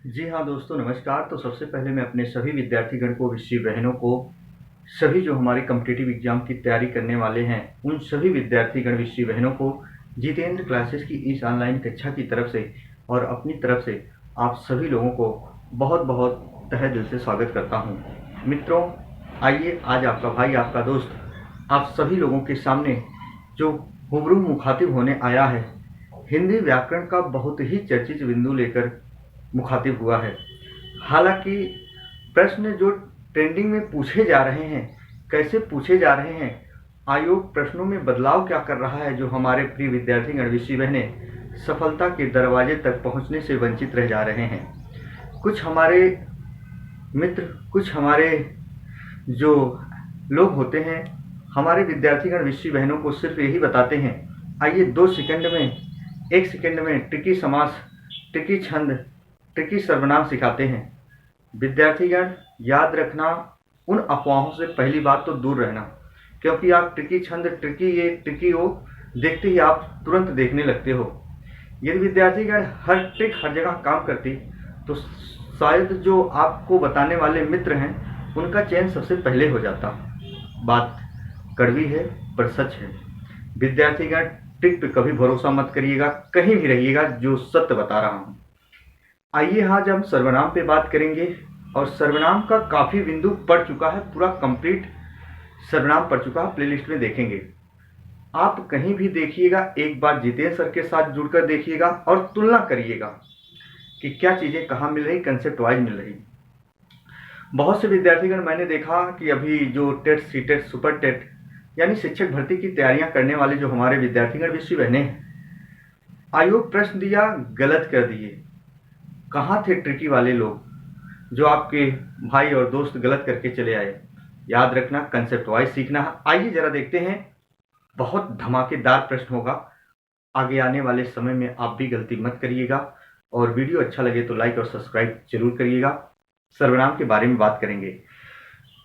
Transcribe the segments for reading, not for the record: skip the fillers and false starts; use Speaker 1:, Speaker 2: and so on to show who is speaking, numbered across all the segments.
Speaker 1: जी हाँ दोस्तों, नमस्कार। तो सबसे पहले मैं अपने सभी विद्यार्थीगण को, विषय बहनों को, सभी जो हमारे कॉम्पिटिटिव एग्जाम की तैयारी करने वाले हैं, उन सभी विद्यार्थीगण, विषय बहनों को जितेंद्र क्लासेस की इस ऑनलाइन कक्षा की तरफ से और अपनी तरफ से आप सभी लोगों को बहुत बहुत तहे दिल से स्वागत करता हूँ। मित्रों, आइए आज आपका भाई, आपका दोस्त आप सभी लोगों के सामने जो हुबरू मुखातिब होने आया है, हिंदी व्याकरण का बहुत ही चर्चित बिंदु लेकर मुखातिब हुआ है। हालांकि प्रश्न जो ट्रेंडिंग में पूछे जा रहे हैं, कैसे पूछे जा रहे हैं, आयोग प्रश्नों में बदलाव क्या कर रहा है, जो हमारे प्रिय विद्यार्थीगण, विषय बहनें सफलता के दरवाजे तक पहुंचने से वंचित रह जा रहे हैं। कुछ हमारे मित्र, कुछ हमारे जो लोग होते हैं, हमारे विद्यार्थीगण, विषय बहनों को सिर्फ यही बताते हैं, आइए 2 सेकंड में, 1 सेकंड में ट्रिकी समास, ट्रिकी छंद, ट्रिकी सर्वनाम सिखाते हैं। विद्यार्थीगण याद रखना, उन अफवाहों से पहली बात तो दूर रहना, क्योंकि आप ट्रिकी छंद, ट्रिकी ये, ट्रिकी वो देखते ही आप तुरंत देखने लगते हो। यदि विद्यार्थीगण हर ट्रिक हर जगह काम करती तो शायद जो आपको बताने वाले मित्र हैं उनका चयन सबसे पहले हो जाता। बात कड़वी है पर सच है। विद्यार्थीगण ट्रिक पे कभी भरोसा मत करिएगा, कहीं भी रहिएगा, जो सत्य बता रहा हूँ। आइए आज हम सर्वनाम पे बात करेंगे, और सर्वनाम का काफ़ी बिंदु पढ़ चुका है, पूरा कंप्लीट सर्वनाम पढ़ चुका है, प्लेलिस्ट में देखेंगे। आप कहीं भी देखिएगा, एक बार जितेंद्र सर के साथ जुड़कर देखिएगा और तुलना करिएगा कि क्या चीज़ें कहाँ मिल रही, कंसेप्ट वाइज मिल रही। बहुत से विद्यार्थीगण मैंने देखा कि अभी जो TET, C TET, super TET यानी शिक्षक भर्ती की तैयारियां करने वाले जो हमारे विद्यार्थीगण, विषय बहने हैं, आयोग प्रश्न दिया, गलत कर दिए। कहाँ थे ट्रिकी वाले लोग जो आपके भाई और दोस्त गलत करके चले आए? याद रखना, कंसेप्ट वाइज सीखना है। आइए जरा देखते हैं, बहुत धमाकेदार प्रश्न होगा। आगे आने वाले समय में आप भी गलती मत करिएगा, और वीडियो अच्छा लगे तो लाइक और सब्सक्राइब जरूर करिएगा। सर्वनाम के बारे में बात करेंगे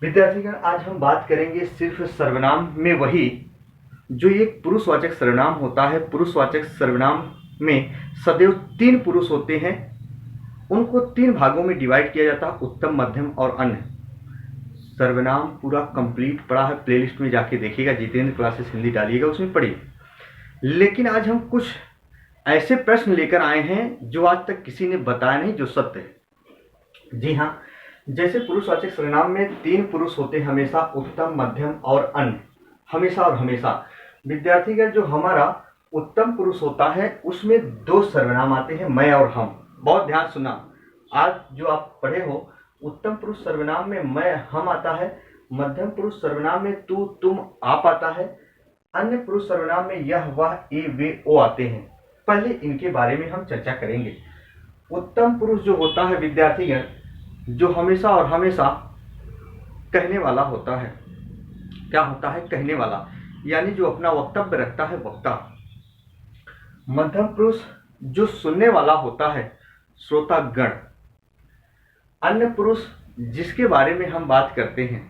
Speaker 1: विद्यार्थीगण। आज हम बात करेंगे सिर्फ सर्वनाम में वही जो एक पुरुषवाचक सर्वनाम होता है। पुरुषवाचक सर्वनाम में सदैव 3 पुरुष होते हैं, उनको 3 भागों में डिवाइड किया जाता है, उत्तम, मध्यम और अन्य। सर्वनाम पूरा कंप्लीट पढ़ा है, प्लेलिस्ट में जाके देखिएगा, जितेंद्र क्लासेस हिंदी डालिएगा, उसमें पढ़िए। लेकिन आज हम कुछ ऐसे प्रश्न लेकर आए हैं जो आज तक किसी ने बताया नहीं, जो सत्य है। जी हाँ, जैसे पुरुषवाचक सर्वनाम में 3 पुरुष होते हैं हमेशा, उत्तम, मध्यम और अन्य। हमेशा और हमेशा विद्यार्थीगण, जो हमारा उत्तम पुरुष होता है उसमें 2 सर्वनाम आते हैं, मैं और हम। बहुत ध्यान सुनना, आज जो आप पढ़े हो, उत्तम पुरुष सर्वनाम में मैं, हम आता है। मध्यम पुरुष सर्वनाम में तू, तुम, आप आता है। अन्य पुरुष सर्वनाम में यह, वह, ए, वे, ओ आते हैं। पहले इनके बारे में हम चर्चा करेंगे। उत्तम पुरुष जो होता है विद्यार्थीगण, जो हमेशा और हमेशा कहने वाला होता है। क्या होता है? कहने वाला, यानी जो अपना वक्तव्य रखता है, वक्ता। मध्यम पुरुष जो सुनने वाला होता है, श्रोतागण। अन्य पुरुष जिसके बारे में हम बात करते हैं,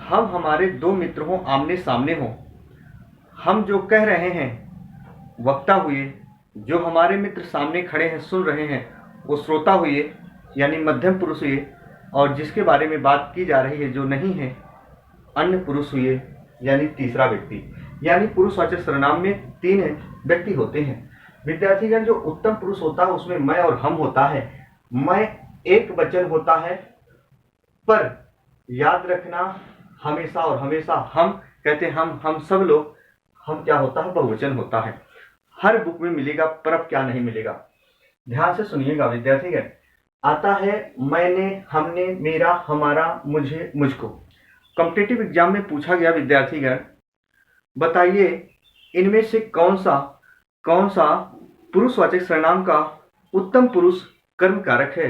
Speaker 1: हम हमारे 2 मित्र हों, आमने सामने हों, हम जो कह रहे हैं वक्ता हुए, जो हमारे मित्र सामने खड़े हैं सुन रहे हैं वो श्रोता हुए, यानी मध्यम पुरुष हुए, और जिसके बारे में बात की जा रही है जो नहीं है, अन्य पुरुष हुए, यानी तीसरा व्यक्ति। यानी पुरुषवाचक सर्वनाम में 3 व्यक्ति होते हैं विद्यार्थीगण। जो उत्तम पुरुष होता है उसमें मैं और हम होता है। मैं एक वचन होता है, पर याद रखना, हमेशा और हमेशा हम कहते हैं, हम सब लोग, हम क्या होता है? बहुवचन होता है। हर बुक में मिलेगा, पर अब क्या नहीं मिलेगा, ध्यान से सुनिएगा विद्यार्थीगण। आता है मैंने, हमने, मेरा, हमारा, मुझे, मुझको। कॉम्पिटिटिव एग्जाम में पूछा गया विद्यार्थीगण, बताइए इनमें से कौन सा पुरुषवाचक सर्वनाम का उत्तम पुरुष कर्म कारक है?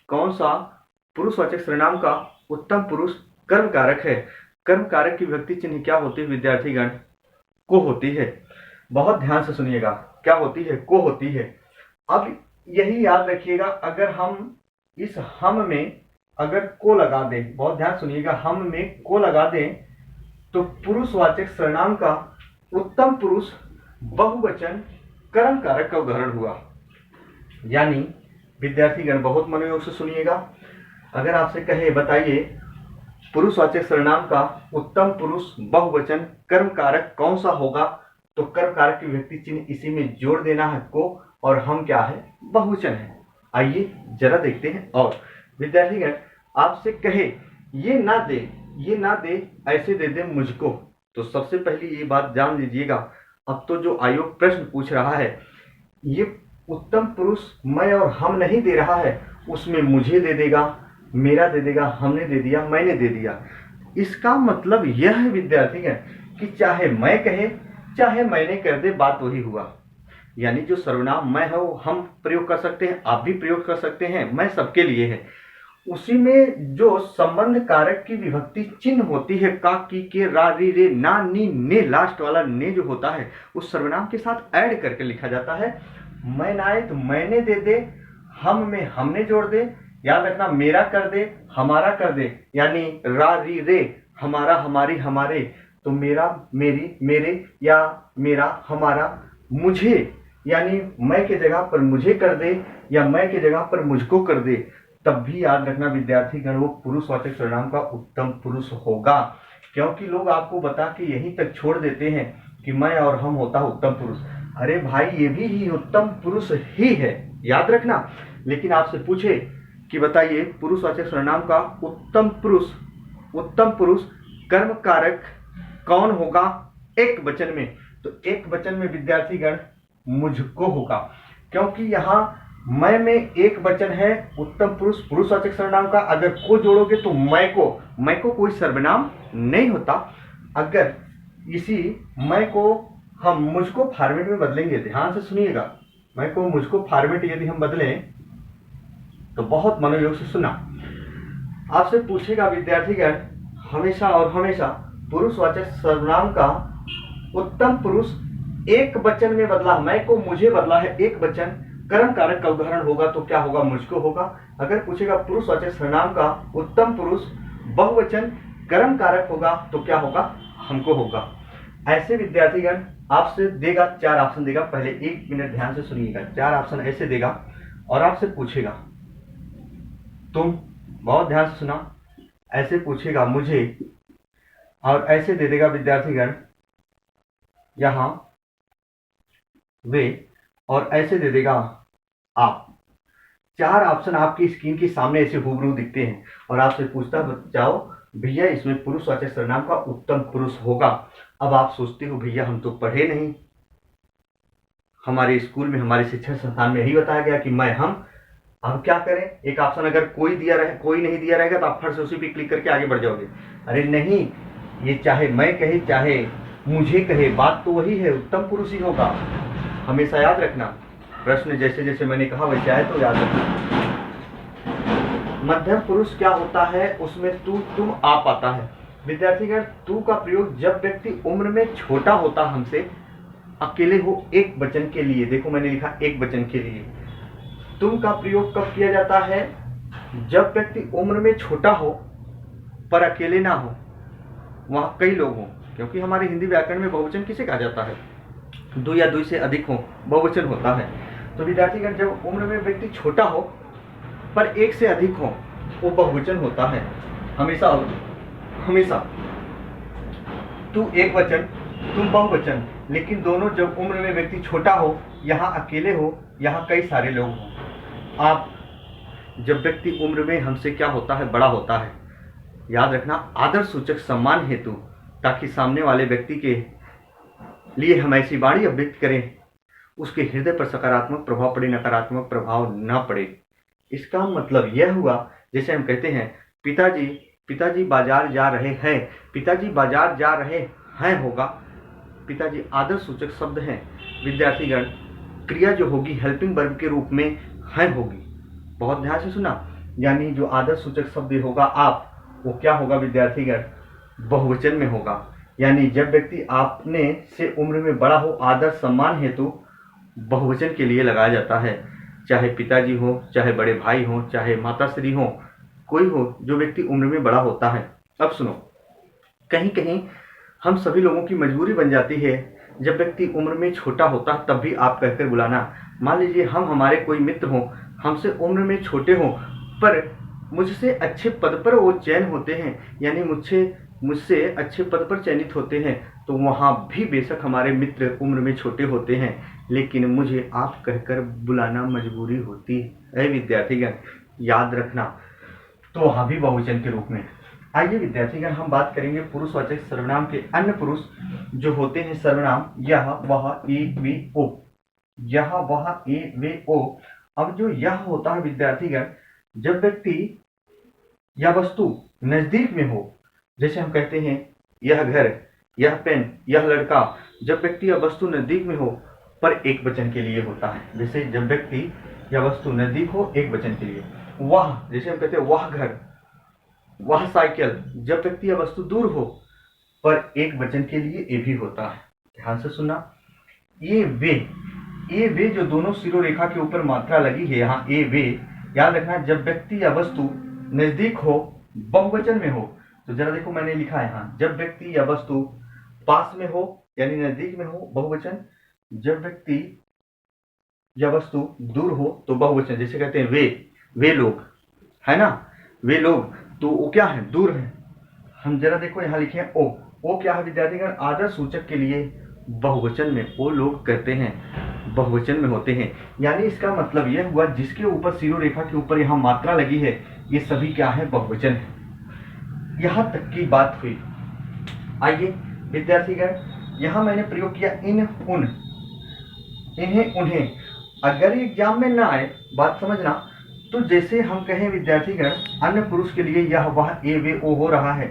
Speaker 1: कौन सा पुरुषवाचक सर्वनाम का उत्तम पुरुष कर्म कारक है? कर्म कारक की विभक्ति चिन्ह क्या होती है विद्यार्थीगण? को होती है। बहुत ध्यान से सुनिएगा, क्या होती है? को होती है। अब यही याद रखिएगा, अगर हम इस हम में अगर को लगा दें, बहुत ध्यान सुनिएगा, हम में को लगा दें तो पुरुषवाचक सर्वनाम का उत्तम पुरुष बहुवचन कर्म कारक का उदाहरण हुआ। यानी विद्यार्थीगण बहुत मनोयोग से सुनिएगा। अगर आपसे कहे बताइए पुरुषवाचक सर्वनाम का उत्तम पुरुष बहुवचन कर्म कारक कौन सा होगा, तो कर्म कारक की विभक्ति चिन्ह इसी में जोड़ देना है को, और हम क्या है, बहुवचन है। आइए जरा देखते हैं। और विद्यार्थीगण आपसे कहे ये ना दे ऐसे दे दे मुझको, तो सबसे पहले ये बात जान लीजिएगा, अब तो जो आयोग प्रश्न पूछ रहा है ये उत्तम पुरुष मैं और हम नहीं दे रहा है, उसमें मुझे दे देगा, मेरा दे देगा, हमने दे दिया, मैंने दे दिया। इसका मतलब यह है विद्यार्थीगण कि चाहे मैं कहे चाहे मैंने कर दे, बात वही हुआ। यानी जो सर्वनाम मैं है वो हम प्रयोग कर सकते हैं, आप भी प्रयोग कर सकते हैं, मैं सबके लिए है। उसी में जो संबंध कारक की विभक्ति चिन्ह होती है का, की, के, रा, री, रे, ना, नी, ने, लास्ट वाला ने जो होता है उस सर्वनाम के साथ ऐड करके लिखा जाता है। मैं ना आए तो मैंने दे दे, हम में हमने जोड़ दे, याद रखना मेरा कर दे, हमारा कर दे, यानी रा, री, रे, हमारा, हमारी, हमारे, तो मेरा, मेरी, मेरे, या मेरा, हमारा, मुझे, यानी मैं के जगह पर मुझे कर दे या मैं के जगह पर मुझको कर दे, तब भी याद रखना विद्यार्थीगण वो पुरुषवाचक सर्वनाम का उत्तम पुरुष होगा। क्योंकि लोग आपको बता के यहीं तक छोड़ देते हैं कि मैं और हम होता है उत्तम पुरुष। अरे भाई ये भी ही उत्तम पुरुष ही है, याद रखना। लेकिन आपसे पूछे कि बताइए पुरुषवाचक सर्वनाम का उत्तम पुरुष कर्म कारक कौन होगा एक वचन में, तो एक वचन में विद्यार्थीगण मुझको होगा, क्योंकि यहाँ मैं में एक वचन है उत्तम पुरुष पुरुषवाचक सर्वनाम का। अगर को जोड़ोगे तो मैं को कोई सर्वनाम नहीं होता। अगर इसी मैं को हम मुझको फॉर्मेट में बदलेंगे, ध्यान से सुनिएगा, मैं को मुझको फॉर्मेट यदि हम बदलें तो बहुत मनोयोग से सुना। आपसे पूछेगा विद्यार्थीगण हमेशा और हमेशा पुरुषवाचक सर्वनाम का उत्तम पुरुष एक वचन में बदला, मैं को मुझे बदला है एक वचन, कर्म कारक का उदाहरण होगा तो क्या होगा, मुझको होगा। अगर पूछेगा पुरुषवाचक सर्वनाम का उत्तम पुरुष बहुवचन कर्म कारक होगा तो क्या होगा, हमको होगा। ऐसे विद्यार्थीगण आपसे देगा, 4 ऑप्शन देगा, पहले 1 मिनट ध्यान से सुनिएगा। 4 ऑप्शन ऐसे देगा और आपसे पूछेगा, तुम बहुत ध्यान से सुना, ऐसे पूछेगा मुझे, और ऐसे दे देगा विद्यार्थीगण यहां वे, और ऐसे दे देगा आप। 4 ऑप्शन आपकी स्क्रीन के सामने ऐसे हुबरू दिखते हैं और आपसे पूछता जाओ भैया इसमें पुरुषवाचक सर्वनाम का उत्तम पुरुष होगा। अब आप सोचते हो भैया हम तो पढ़े नहीं, हमारे स्कूल में हमारे शिक्षण संस्थान में यही बताया गया कि मैं हम, अब क्या करें। एक ऑप्शन अगर कोई दिया रहे, कोई नहीं दिया रहेगा तो आप फट से उसी पे क्लिक करके आगे बढ़ जाओगे। अरे नहीं, ये चाहे मैं कहे चाहे मुझे कहे, बात तो वही है, उत्तम पुरुष ही होगा। हमेशा याद रखना, प्रश्न जैसे जैसे मैंने कहा वैसे आए तो याद रखना। मध्यम पुरुष क्या होता है, उसमें तू तुम आप आता है। विद्यार्थीगण तू का प्रयोग जब व्यक्ति उम्र में छोटा होता हमसे, अकेले हो एक वचन के लिए, देखो मैंने लिखा एक वचन के लिए। तुम का प्रयोग कब किया जाता है, जब व्यक्ति उम्र में छोटा हो पर अकेले ना हो, वहां कई लोग हों, क्योंकि हमारे हिंदी व्याकरण में बहुवचन किसे कहा जाता है, 2 या 2 से अधिक हो बहुवचन होता है। तो विद्यार्थीगण जब उम्र में व्यक्ति छोटा हो पर 1 से अधिक हो वो बहुवचन होता है। हमेशा हमेशा तू एक वचन तुम बहुवचन, लेकिन दोनों जब उम्र में व्यक्ति छोटा हो, यहाँ अकेले हो, यहाँ कई सारे लोग हों। आप जब व्यक्ति उम्र में हमसे क्या होता है, बड़ा होता है, याद रखना आदर सूचक सम्मान हेतु, ताकि सामने वाले व्यक्ति के लिए हम ऐसी वाणी अभिव्यक्त करें उसके हृदय पर सकारात्मक प्रभाव पड़े, नकारात्मक प्रभाव न पड़े। इसका मतलब यह हुआ, जैसे हम कहते हैं पिताजी बाजार जा रहे हैं, पिताजी बाजार जा रहे हैं होगा, पिताजी आदर सूचक शब्द हैं। विद्यार्थीगण क्रिया जो होगी हेल्पिंग वर्ब के रूप में हैं होगी, बहुत ध्यान से सुना, यानी जो आदर सूचक शब्द होगा आप, वो क्या होगा विद्यार्थीगण, बहुवचन में होगा। यानी जब व्यक्ति आपने से उम्र में बड़ा हो, आदर सम्मान हेतु बहुवचन के लिए लगाया जाता है, चाहे पिताजी हो, चाहे बड़े भाई हो, चाहे माताश्री हो, कोई हो जो व्यक्ति उम्र में बड़ा होता है। अब सुनो, कहीं कहीं हम सभी लोगों की मजबूरी बन जाती है, जब व्यक्ति उम्र में छोटा होता है तब भी आप कहकर बुलाना। मान लीजिए हम हमारे कोई मित्र हों, हमसे उम्र में छोटे हों, पर मुझसे अच्छे पद पर वो चयन होते हैं, यानी मुझसे अच्छे पद पर चयनित होते हैं, तो वहाँ भी बेशक हमारे मित्र उम्र में छोटे होते हैं, लेकिन मुझे आप कहकर बुलाना मजबूरी होती है विद्यार्थीगण, याद रखना। तो वहाँ भी बहुवचन के रूप में। आइए विद्यार्थीगण, हम बात करेंगे पुरुषवाचक सर्वनाम के अन्य पुरुष जो होते हैं सर्वनाम यह, वह, ए, वे, ओ। यह, वह, ए, वे, ओ। अब जो यह होता है विद्यार्थीगण, जब व्यक्ति या वस्तु नजदीक में हो, जैसे हम कहते हैं यह घर, यह पेन, यह लड़का, जब व्यक्ति या वस्तु नजदीक में हो पर एक वचन के लिए होता है। जैसे जब व्यक्ति या वस्तु नजदीक हो एक वचन के लिए। वह, जैसे हम कहते हैं वह घर, वह साइकिल, जब व्यक्ति या वस्तु दूर हो पर एक वचन के लिए ए भी होता है। ध्यान से सुनना। ये वे जो दोनों सिरोरेखा के ऊपर मात्रा लगी है यहाँ ए वे, याद रखना जब व्यक्ति या वस्तु नजदीक हो बहुवचन में हो। तो जरा देखो मैंने लिखा है यहाँ, जब व्यक्ति या वस्तु पास में हो यानी नजदीक में हो बहुवचन, जब व्यक्ति या वस्तु दूर हो तो बहुवचन। जैसे कहते हैं वे लोग, है ना, वे लोग, तो वो क्या है, दूर है। हम जरा देखो यहाँ लिखे हैं ओ क्या है विद्यार्थीगण, आदर सूचक के लिए बहुवचन में वो लोग कहते हैं, बहुवचन में होते हैं। यानी इसका मतलब यह हुआ जिसके ऊपर सिरोरेखा के ऊपर यहाँ मात्रा लगी है ये सभी क्या है, बहुवचन है। यहाँ तक की बात हुई। आइए विद्यार्थीगण, यहाँ मैंने प्रयोग किया इन, उन, इन्हें, उन्हें। अगर एग्जाम में ना आए, बात समझना, तो जैसे हम कहें विद्यार्थीगण अन्य पुरुष के लिए यह, वह, ए, वे, ओ हो रहा है,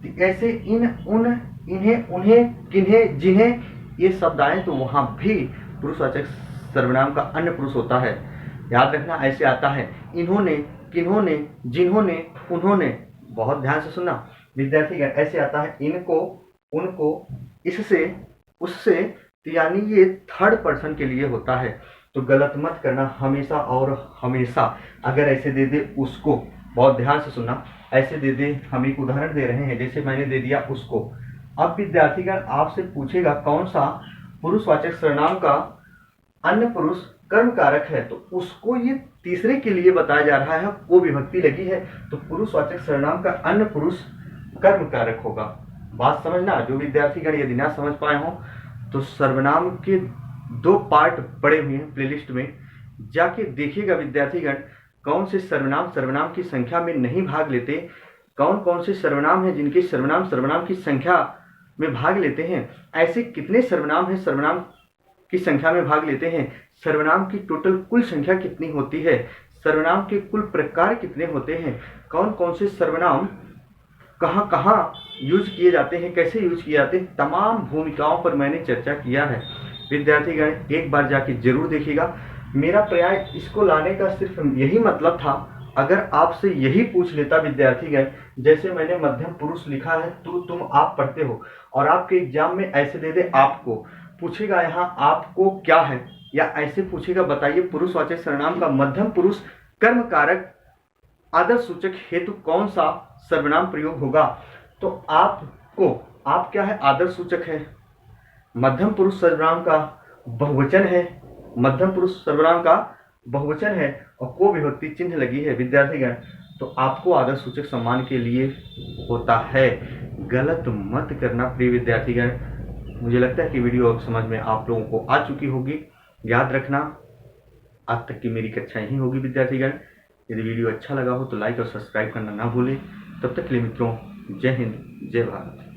Speaker 1: तो ऐसे इन, उन, इन्हें, उन्हें, किन्हें, जिन्हें, ये शब्द आए तो वहां भी पुरुषवाचक सर्वनाम का अन्य पुरुष होता है। याद रखना ऐसे आता है इन्होंने, किन्होंने, जिन्होंने, उन्होंने। बहुत ध्यान से सुनना विद्यार्थीगण, ऐसे आता है इनको, उनको, इससे, उससे, यानी ये थर्ड पर्सन के लिए होता है। तो गलत मत करना हमेशा और हमेशा। अगर ऐसे दे दे उसको, बहुत ध्यान से सुनना, ऐसे दे दे, हम एक उदाहरण दे रहे हैं, जैसे मैंने दे दिया उसको। अब विद्यार्थीगण आपसे पूछेगा कौन सा पुरुषवाचक सर्वनाम का अन्य पुरुष कर्म कारक है, तो उसको ये तीसरे के लिए बताया जा रहा है, वो विभक्ति लगी है, तो पुरुषवाचक सर्वनाम का अन्य पुरुष कर्म कारक होगा। बात समझना, जो विद्यार्थीगण यदि ना समझ पाए हो तो सर्वनाम के 2 पार्ट पड़े हुए हैं प्लेलिस्ट में, जाके देखिएगा विद्यार्थीगण कौन से सर्वनाम की संख्या में नहीं भाग लेते, कौन से सर्वनाम हैं जिनके सर्वनाम की संख्या में भाग लेते हैं, ऐसे कितने सर्वनाम हैं सर्वनाम की संख्या में भाग लेते हैं, सर्वनाम की टोटल कुल संख्या कितनी होती है, सर्वनाम के कुल प्रकार कितने होते हैं, कौन से सर्वनाम कहाँ यूज किए जाते हैं, कैसे यूज किए जाते हैं, तमाम भूमिकाओं पर मैंने चर्चा किया है। विद्यार्थीगण एक बार जाके जरूर देखिएगा। मेरा प्रयास इसको लाने का सिर्फ यही मतलब था, अगर आपसे यही पूछ लेता विद्यार्थीगण, जैसे मैंने मध्यम पुरुष लिखा है तो तुम आप पढ़ते हो और आपके एग्जाम में ऐसे दे दे आपको, पूछेगा यहाँ आपको क्या है, या ऐसे पूछेगा बताइए पुरुषवाचक सर्वनाम का मध्यम पुरुष कर्म कारक आदर सूचक हेतु कौन सा सर्वनाम प्रयोग होगा, तो आपको, आप क्या है, आदर सूचक है, मध्यम पुरुष सर्वनाम का बहुवचन है, मध्यम पुरुष सर्वनाम का बहुवचन है और को विभक्ति चिन्ह लगी है विद्यार्थीगण, तो आपको आदर सूचक सम्मान के लिए होता है। गलत मत करना प्रिय विद्यार्थीगण। मुझे लगता है कि वीडियो अब समझ में आप लोगों को आ चुकी होगी। याद रखना आज तक की मेरी कक्षा यही होगी विद्यार्थीगण। यदि वीडियो अच्छा लगा हो तो लाइक और सब्सक्राइब करना ना भूलें। तब तक के लिए मित्रों, जय हिंद, जय भारत।